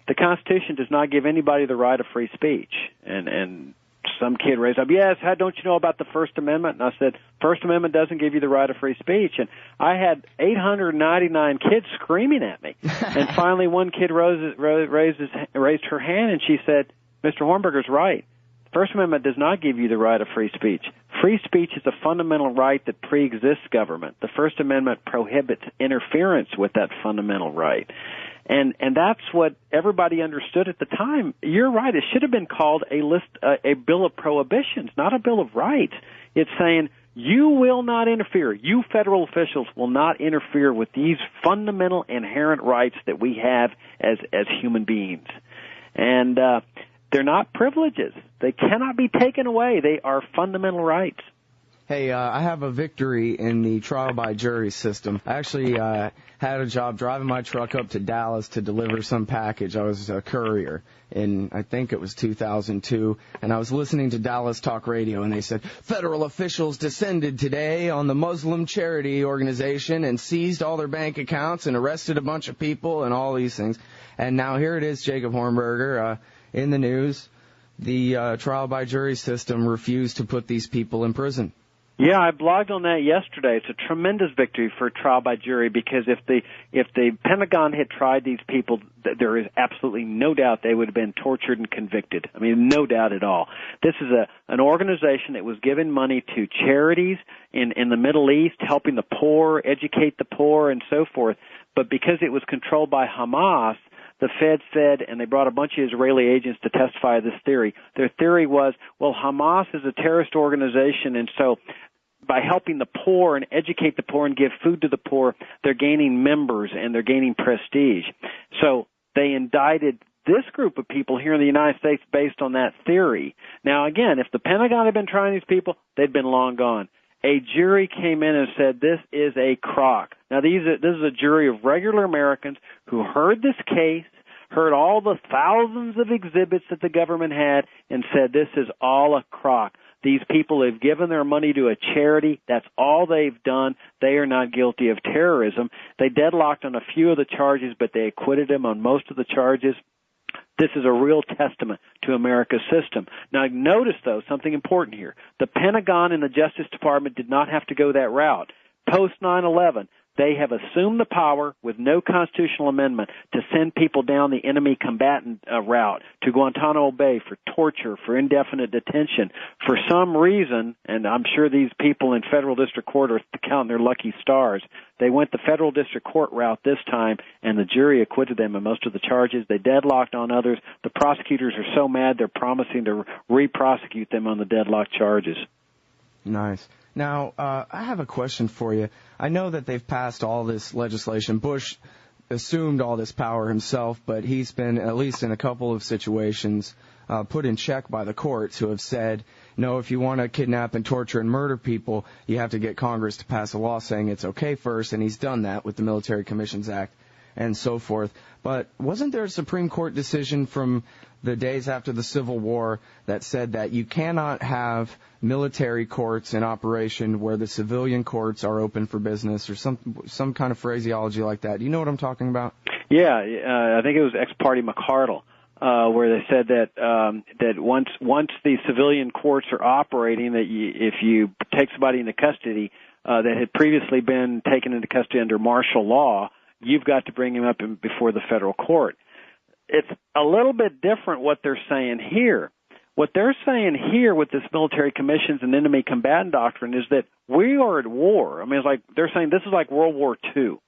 Speaker 2: the Constitution does not give anybody the right of free speech. And some kid raised up, yes, how don't you know about the First Amendment? And I said, First Amendment doesn't give you the right of free speech. And I had 899 kids screaming at me. And finally one kid raised her hand, and she said, Mr. Hornberger's right. First Amendment does not give you the right of free speech. Free speech is a fundamental right that preexists government. The First Amendment prohibits interference with that fundamental right. And that's what everybody understood at the time. You're right. It should have been called a Bill of Prohibitions, not a Bill of Rights. It's saying you will not interfere. You federal officials will not interfere with these fundamental inherent rights that we have as human beings. And they're not privileges. They cannot be taken away. They are fundamental rights.
Speaker 1: Hey, I have a victory in the trial by jury system. I actually had a job driving my truck up to Dallas to deliver some package. I was a courier in, I think it was 2002, and I was listening to Dallas Talk Radio, and they said, federal officials descended today on the Muslim charity organization and seized all their bank accounts and arrested a bunch of people and all these things. And now here it is, Jacob Hornberger, in the news. The trial by jury system refused to put these people in prison.
Speaker 2: Yeah, I blogged on that yesterday. It's a tremendous victory for trial by jury, because if the Pentagon had tried these people, there is absolutely no doubt they would have been tortured and convicted. I mean, no doubt at all. This is an organization that was giving money to charities in the Middle East, helping the poor, educate the poor, and so forth. But because it was controlled by Hamas, the Fed said, and they brought a bunch of Israeli agents to testify this theory. Their theory was, well, Hamas is a terrorist organization, and so by helping the poor and educate the poor and give food to the poor, they're gaining members and they're gaining prestige. So they indicted this group of people here in the United States based on that theory. Now, again, if the Pentagon had been trying these people, they'd been long gone. A jury came in and said, this is a crock. Now, this is a jury of regular Americans who heard this case, heard all the thousands of exhibits that the government had, and said, this is all a crock. These people have given their money to a charity. That's all they've done. They are not guilty of terrorism. They deadlocked on a few of the charges, but they acquitted them on most of the charges. This is a real testament to America's system. Now, notice, though, something important here. The Pentagon and the Justice Department did not have to go that route. Post 9/11, they have assumed the power with no constitutional amendment to send people down the enemy combatant route to Guantanamo Bay for torture, for indefinite detention. For some reason, and I'm sure these people in federal district court are counting their lucky stars, they went the federal district court route this time, and the jury acquitted them of most of the charges. They deadlocked on others. The prosecutors are so mad they're promising to re-prosecute them on the deadlocked charges.
Speaker 1: Nice. Now, I have a question for you. I know that they've passed all this legislation. Bush assumed all this power himself, but he's been, at least in a couple of situations, put in check by the courts who have said, no, if you want to kidnap and torture and murder people, you have to get Congress to pass a law saying it's okay first, and he's done that with the Military Commissions Act and so forth. But wasn't there a Supreme Court decision from the days after the Civil War that said that you cannot have military courts in operation where the civilian courts are open for business, or some kind of phraseology like that? Do you know what I'm talking about? Yeah,
Speaker 2: I think it was ex parte McCardle, where they said that once the civilian courts are operating, that if you take somebody into custody that had previously been taken into custody under martial law, you've got to bring him up before the federal court. It's a little bit different what they're saying here. What they're saying here with this military commissions and enemy combatant doctrine is that we are at war. I mean, it's like they're saying this is like World War II.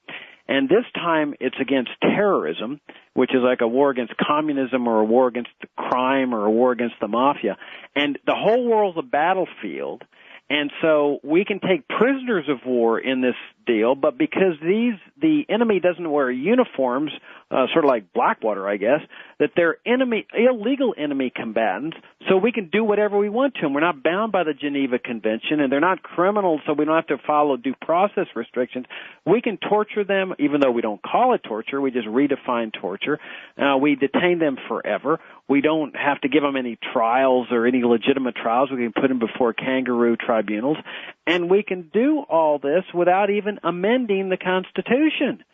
Speaker 2: And this time it's against terrorism, which is like a war against communism or a war against the crime or a war against the mafia. And the whole world's a battlefield. And so we can take prisoners of war in this deal, but because the enemy doesn't wear uniforms, sort of like Blackwater, I guess, that they're illegal enemy combatants, so we can do whatever we want to them. We're not bound by the Geneva Convention, and they're not criminals, so we don't have to follow due process restrictions. We can torture them, even though we don't call it torture. We just redefine torture. We detain them forever. We don't have to give them any trials or any legitimate trials. We can put them before kangaroo tribunals. And we can do all this without even amending the Constitution.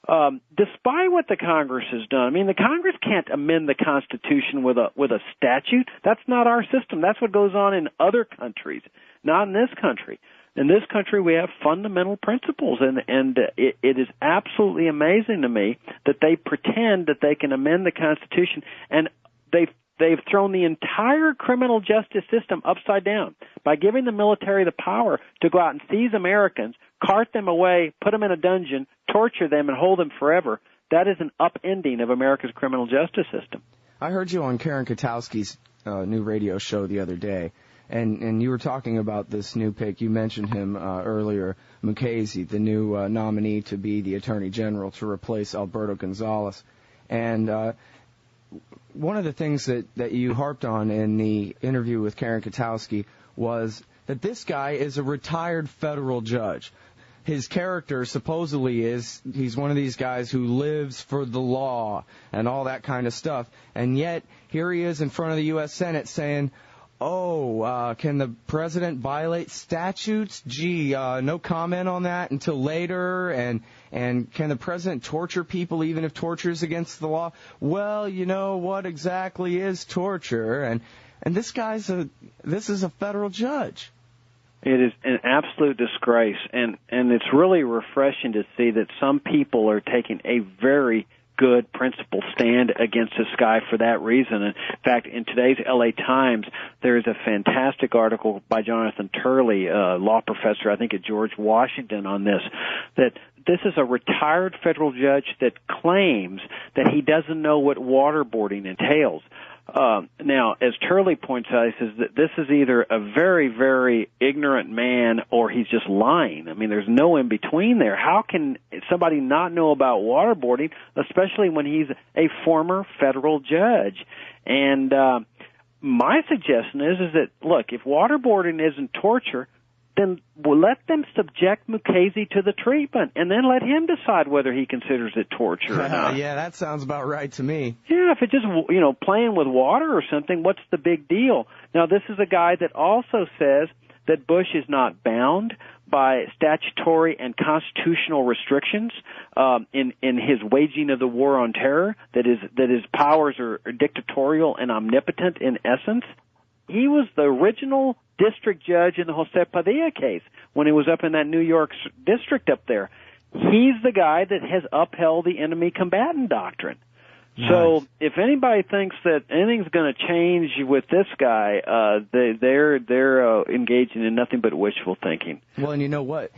Speaker 2: Despite what the Congress has done, I mean, the Congress can't amend the Constitution with a statute. That's not our system. That's what goes on in other countries, not in this country. In this country, we have fundamental principles, and it is absolutely amazing to me that they pretend that they can amend the Constitution, and they've thrown the entire criminal justice system upside down by giving the military the power to go out and seize Americans, cart them away, put them in a dungeon, torture them, and hold them forever. That is an upending of America's criminal justice system.
Speaker 1: I heard you on Karen Katowski's new radio show the other day, and you were talking about this new pick. You mentioned him earlier, Mukasey, the new nominee to be the Attorney General to replace Alberto Gonzales. And one of the things that you harped on in the interview with Karen Katowski was that this guy is a retired federal judge. His character supposedly he's one of these guys who lives for the law and all that kind of stuff. And yet, here he is in front of the U.S. Senate saying, can the president violate statutes? Gee, no comment on that until later. And can the president torture people even if torture is against the law? Well, you know, what exactly is torture? And this this is a federal judge.
Speaker 2: It is an absolute disgrace, and it's really refreshing to see that some people are taking a very good principled stand against this guy for that reason. In fact, in today's L.A. Times, there is a fantastic article by Jonathan Turley, a law professor, I think at George Washington, on this, that this is a retired federal judge that claims that he doesn't know what waterboarding entails. Now, as Turley points out, he says that this is either a very, very ignorant man or he's just lying. I mean, there's no in between there. How can somebody not know about waterboarding, especially when he's a former federal judge? And my suggestion is that, look, if waterboarding isn't torture, then we'll let them subject Mukasey to the treatment, and then let him decide whether he considers it torture or not.
Speaker 1: Yeah, that sounds about right to me.
Speaker 2: Yeah, if it's just, playing with water or something, what's the big deal? Now, this is a guy that also says that Bush is not bound by statutory and constitutional restrictions in his waging of the war on terror, that his powers are dictatorial and omnipotent in essence. He was the original district judge in the Jose Padilla case when he was up in that New York district up there. He's the guy that has upheld the enemy combatant doctrine. Nice. So if anybody thinks that anything's going to change with this guy, they're engaging in nothing but wishful thinking.
Speaker 1: Well, and you know what?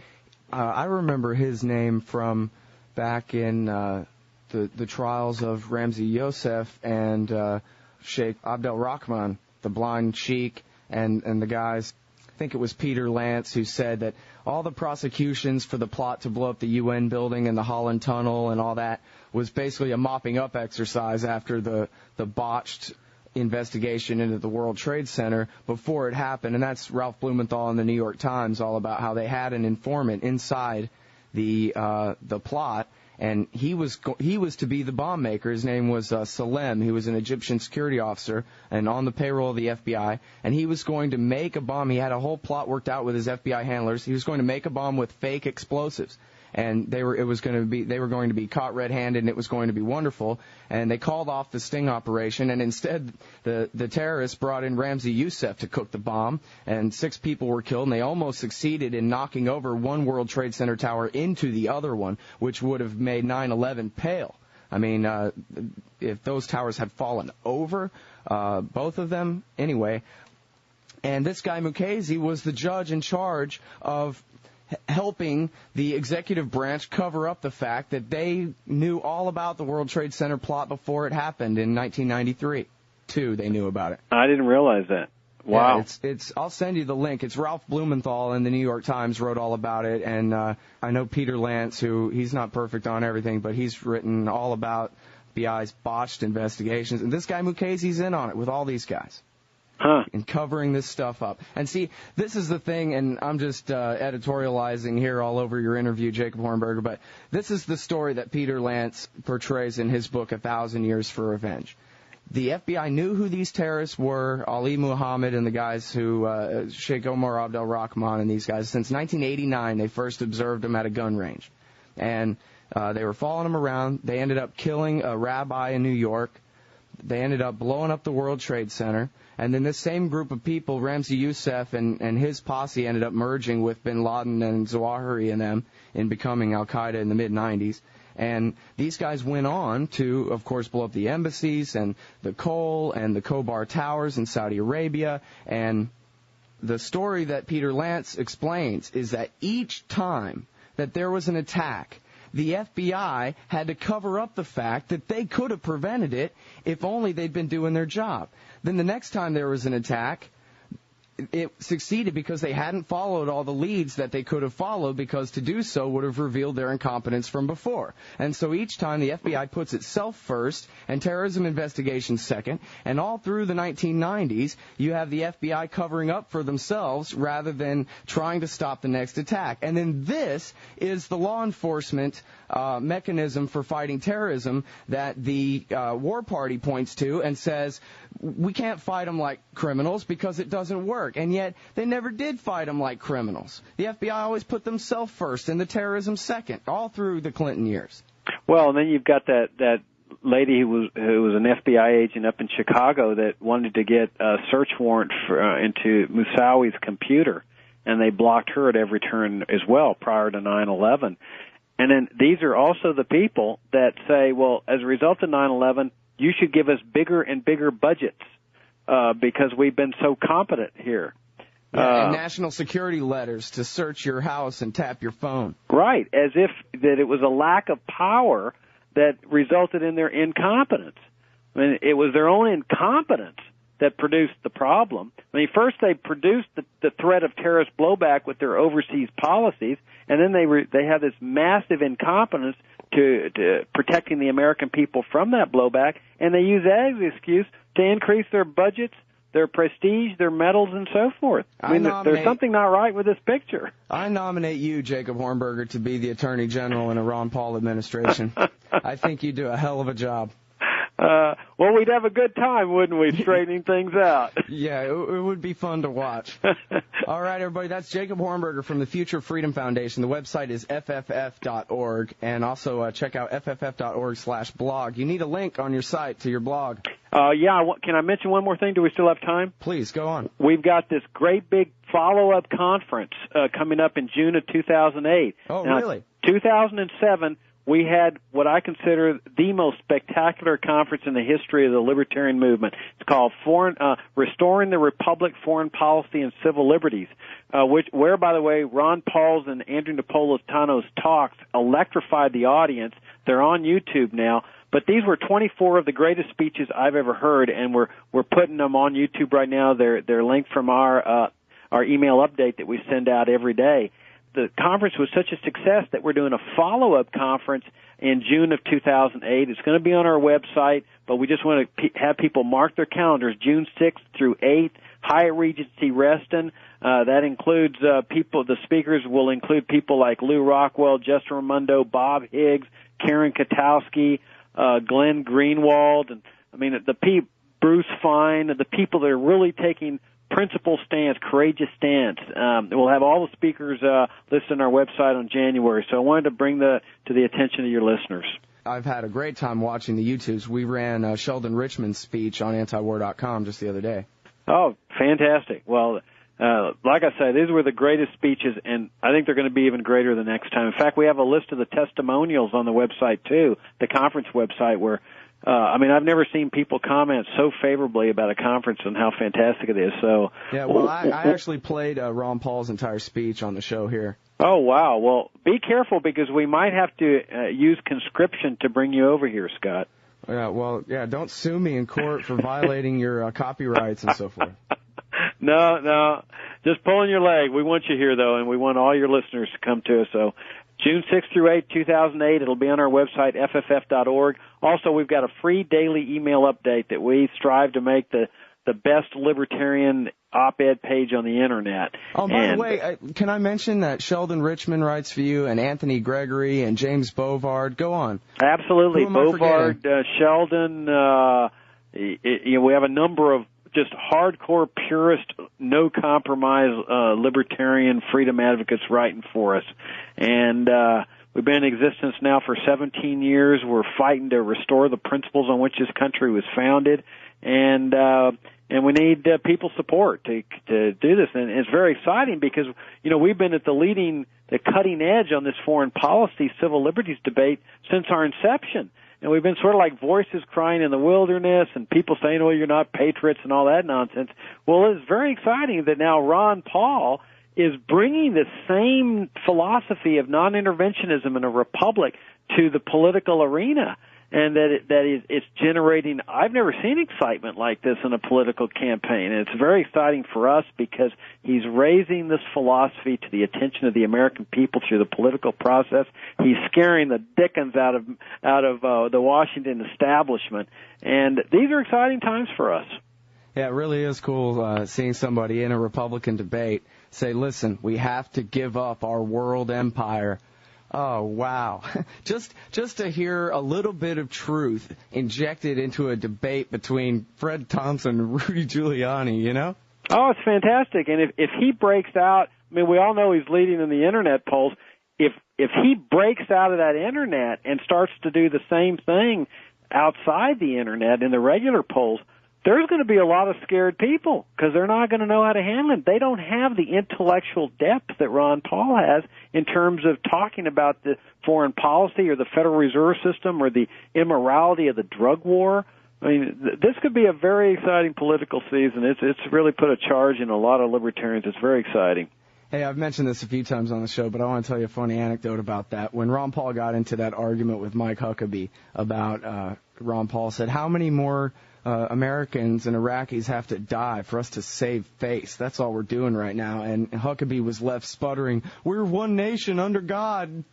Speaker 1: I remember his name from back in the trials of Ramzi Yousef and Sheikh Abdel Rahman, the blind sheik, and the guys. I think it was Peter Lance who said that all the prosecutions for the plot to blow up the UN building and the Holland Tunnel and all that was basically a mopping up exercise after the botched investigation into the World Trade Center before it happened. And that's Ralph Blumenthal in the New York Times, all about how they had an informant inside the plot. And he was to be the bomb maker. His name was Salem. He was an Egyptian security officer and on the payroll of the FBI. And he was going to make a bomb. He had a whole plot worked out with his FBI handlers. He was going to make a bomb with fake explosives. And they were going to be caught red-handed, and it was going to be wonderful. And they called off the sting operation, and instead the terrorists brought in Ramzi Yousef to cook the bomb, and 6 people were killed, and they almost succeeded in knocking over one World Trade Center tower into the other one, which would have made 9/11 pale. I mean, if those towers had fallen over, both of them, anyway. And this guy Mukasey was the judge in charge of helping the executive branch cover up the fact that they knew all about the World Trade Center plot before it happened in 1993. They knew about it.
Speaker 2: I didn't realize that. Wow.
Speaker 1: Yeah, I'll send you the link. It's Ralph Blumenthal in the New York Times wrote all about it, and I know Peter Lance, who he's not perfect on everything, but he's written all about FBI's botched investigations, and this guy Mukasey's in on it with all these guys. And covering this stuff up. And see, this is the thing, and I'm just editorializing here all over your interview, Jacob Hornberger, but this is the story that Peter Lance portrays in his book, 1,000 Years for Revenge. The FBI knew who these terrorists were, Ali Muhammad and the guys who, Sheikh Omar Abdel Rahman and these guys. Since 1989, they first observed them at a gun range. And they were following them around. They ended up killing a rabbi in New York. They ended up blowing up the World Trade Center. And then this same group of people, Ramzi Yousef and his posse, ended up merging with bin Laden and Zawahiri and them in becoming al-Qaeda in the mid-90s. And these guys went on to, of course, blow up the embassies and the coal and the Khobar Towers in Saudi Arabia. And the story that Peter Lance explains is that each time that there was an attack, the FBI had to cover up the fact that they could have prevented it if only they'd been doing their job. Then the next time there was an attack, it succeeded because they hadn't followed all the leads that they could have followed, because to do so would have revealed their incompetence from before. And so each time the FBI puts itself first and terrorism investigations second, and all through the 1990s you have the FBI covering up for themselves rather than trying to stop the next attack. And then this is the law enforcement mechanism for fighting terrorism that the War Party points to and says, we can't fight them like criminals because it doesn't work. And yet they never did fight them like criminals. The FBI always put themselves first and the terrorism second, all through the Clinton years.
Speaker 2: Well, and then you've got that lady who was an FBI agent up in Chicago that wanted to get a search warrant into Moussawi's computer, and they blocked her at every turn as well prior to 9/11. And then these are also the people that say, well, as a result of 9/11, you should give us bigger and bigger budgets because we've been so competent here.
Speaker 1: Yeah, and national security letters to search your house and tap your phone.
Speaker 2: Right, as if that it was a lack of power that resulted in their incompetence. I mean, it was their own incompetence that produced the problem. I mean, first they produced the threat of terrorist blowback with their overseas policies, and then they have this massive incompetence to protecting the American people from that blowback, and they use that as an excuse to increase their budgets, their prestige, their medals, and so forth. I mean, there's something not right with this picture.
Speaker 1: I nominate you, Jacob Hornberger, to be the Attorney General in a Ron Paul administration. I think you do a hell of a job.
Speaker 2: Well, we'd have a good time, wouldn't we, straightening things out?
Speaker 1: Yeah, it would be fun to watch. All right, everybody, that's Jacob Hornberger from the Future Freedom Foundation. The website is fff.org, and also check out fff.org/blog. You need a link on your site to your blog.
Speaker 2: Can I mention one more thing? Do we still have time?
Speaker 1: Please, go on.
Speaker 2: We've got this great big follow-up conference coming up in June of 2008.
Speaker 1: Oh, now, really?
Speaker 2: 2007, we had what I consider the most spectacular conference in the history of the libertarian movement. It's called Restoring the Republic, Foreign Policy, and Civil Liberties, where, by the way, Ron Paul's and Andrew Napolitano's talks electrified the audience. They're on YouTube now. But these were 24 of the greatest speeches I've ever heard, and we're putting them on YouTube right now. They're linked from our email update that we send out every day. The conference was such a success that we're doing a follow-up conference in June of 2008. It's going to be on our website, but we just want to have people mark their calendars, June 6th through 8th, Hyatt Regency Reston. That includes the speakers will include people like Lou Rockwell, Justin Raimondo, Bob Higgs, Karen Katowski, Glenn Greenwald, and Bruce Fine, the people that are really taking principled stance, courageous stance. We'll have all the speakers listed on our website on January. So I wanted to bring to the attention of your listeners.
Speaker 1: I've had a great time watching the YouTubes. We ran Sheldon Richman's speech on antiwar.com just the other day.
Speaker 2: Oh, fantastic. Well, like I said, these were the greatest speeches, and I think they're going to be even greater the next time. In fact, we have a list of the testimonials on the website, too, the conference website, where, I've never seen people comment so favorably about a conference and how fantastic it is. So,
Speaker 1: yeah, well, I actually played Ron Paul's entire speech on the show here.
Speaker 2: Oh, wow. Well, be careful, because we might have to use conscription to bring you over here, Scott.
Speaker 1: Yeah, well, yeah, don't sue me in court for violating your copyrights and so forth.
Speaker 2: No, just pulling your leg. We want you here, though, and we want all your listeners to come to us. So June 6th through 8, 2008, it'll be on our website, fff.org. Also, we've got a free daily email update that we strive to make the best libertarian op-ed page on the Internet.
Speaker 1: Oh, by the way, can I mention that Sheldon Richmond writes for you, and Anthony Gregory, and James Bovard? Go on.
Speaker 2: Absolutely. Bovard, Sheldon, we have a number of just hardcore, purist, no-compromise libertarian freedom advocates writing for us. And we've been in existence now for 17 years. We're fighting to restore the principles on which this country was founded. And we need people's support to do this. And it's very exciting because, we've been at the cutting edge on this foreign policy, civil liberties debate since our inception. And we've been sort of like voices crying in the wilderness and people saying, oh, you're not patriots and all that nonsense. Well, it's very exciting that now Ron Paul is bringing the same philosophy of non-interventionism in a republic to the political arena. And it's generating, I've never seen excitement like this in a political campaign. And it's very exciting for us because he's raising this philosophy to the attention of the American people through the political process. He's scaring the dickens out of the Washington establishment. And these are exciting times for us.
Speaker 1: Yeah, it really is cool seeing somebody in a Republican debate say, listen, we have to give up our world empire. Oh, wow. Just to hear a little bit of truth injected into a debate between Fred Thompson and Rudy Giuliani,
Speaker 2: Oh, it's fantastic. And if he breaks out, we all know he's leading in the Internet polls. If he breaks out of that Internet and starts to do the same thing outside the Internet in the regular polls, there's going to be a lot of scared people because they're not going to know how to handle it. They don't have the intellectual depth that Ron Paul has in terms of talking about the foreign policy or the Federal Reserve System or the immorality of the drug war. This could be a very exciting political season. It's really put a charge in a lot of libertarians. It's very exciting.
Speaker 1: Hey, I've mentioned this a few times on the show, but I want to tell you a funny anecdote about that. When Ron Paul got into that argument with Mike Huckabee about Ron Paul said, how many more Americans and Iraqis have to die for us to save face? That's all we're doing right now. And Huckabee was left sputtering, we're one nation under God,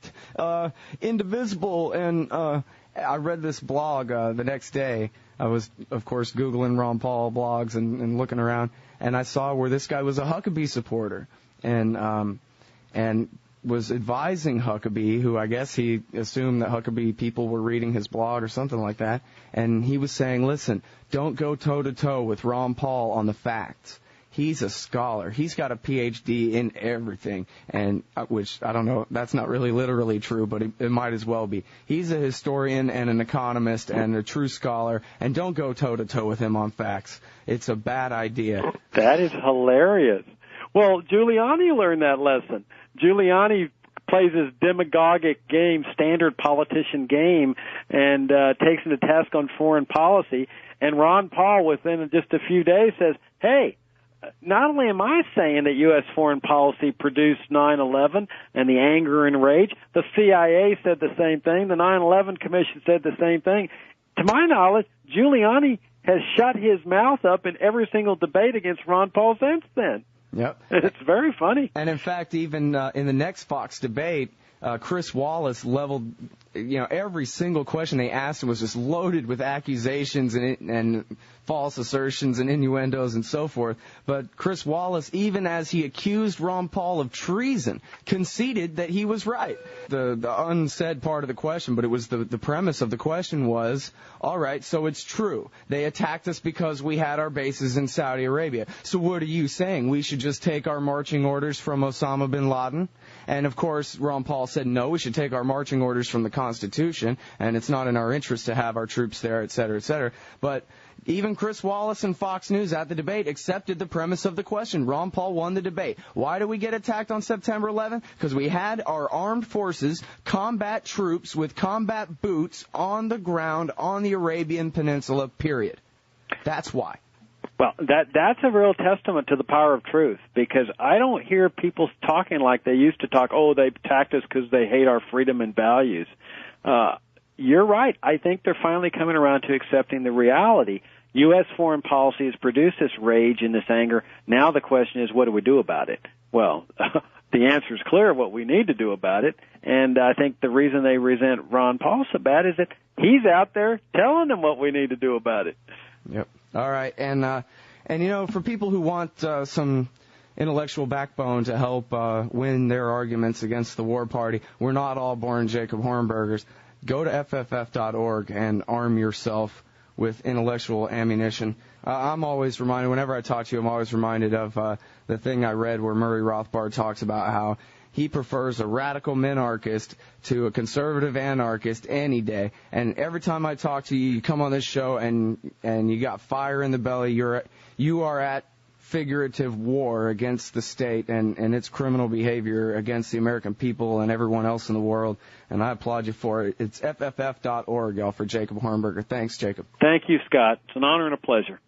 Speaker 1: indivisible. And I read this blog the next day. I was, of course, Googling Ron Paul blogs and looking around, and I saw where this guy was a Huckabee supporter. And was advising Huckabee, who I guess he assumed that Huckabee people were reading his blog or something like that, and he was saying, listen, don't go toe-to-toe with Ron Paul on the facts. He's a scholar. He's got a Ph.D. in everything, and which, I don't know, that's not really literally true, but it might as well be. He's a historian and an economist and a true scholar, and don't go toe-to-toe with him on facts. It's a bad idea.
Speaker 2: That is hilarious. Well, Giuliani learned that lesson. Giuliani plays his demagogic game, standard politician game, and takes him to task on foreign policy. And Ron Paul, within just a few days, says, hey, not only am I saying that U.S. foreign policy produced 9/11 and the anger and rage, the CIA said the same thing, the 9/11 Commission said the same thing. To my knowledge, Giuliani has shut his mouth up in every single debate against Ron Paul since then.
Speaker 1: Yep.
Speaker 2: It's very funny.
Speaker 1: And in fact, even in the next Fox debate, Chris Wallace leveled, every single question they asked him was just loaded with accusations and false assertions and innuendos and so forth. But Chris Wallace, even as he accused Ron Paul of treason, conceded that he was right. The unsaid part of the question, but it was the premise of the question was, all right, so it's true. They attacked us because we had our bases in Saudi Arabia. So what are you saying? We should just take our marching orders from Osama bin Laden? And, of course, Ron Paul said, no, we should take our marching orders from the Constitution, and it's not in our interest to have our troops there, et cetera, et cetera. But even Chris Wallace and Fox News at the debate accepted the premise of the question. Ron Paul won the debate. Why did we get attacked on September 11th? Because we had our armed forces, combat troops with combat boots on the ground on the Arabian Peninsula, period. That's why.
Speaker 2: Well, that's a real testament to the power of truth, because I don't hear people talking like they used to talk, oh, they attacked us because they hate our freedom and values. You're right. I think they're finally coming around to accepting the reality. U.S. foreign policy has produced this rage and this anger. Now the question is, what do we do about it? Well, the answer is clear what we need to do about it, and I think the reason they resent Ron Paul so bad is that he's out there telling them what we need to do about it.
Speaker 1: Yep. All right. And you know, for people who want some intellectual backbone to help win their arguments against the war party, we're not all born Jacob Hornbergers. Go to FFF.org and arm yourself with intellectual ammunition. I'm always reminded, whenever I talk to you, I'm always reminded of the thing I read where Murray Rothbard talks about how he prefers a radical minarchist to a conservative anarchist any day. And every time I talk to you, you come on this show and you got fire in the belly. You are at figurative war against the state and its criminal behavior against the American people and everyone else in the world. And I applaud you for it. It's FFF.org, y'all, for Jacob Hornberger. Thanks, Jacob.
Speaker 2: Thank you, Scott. It's an honor and a pleasure.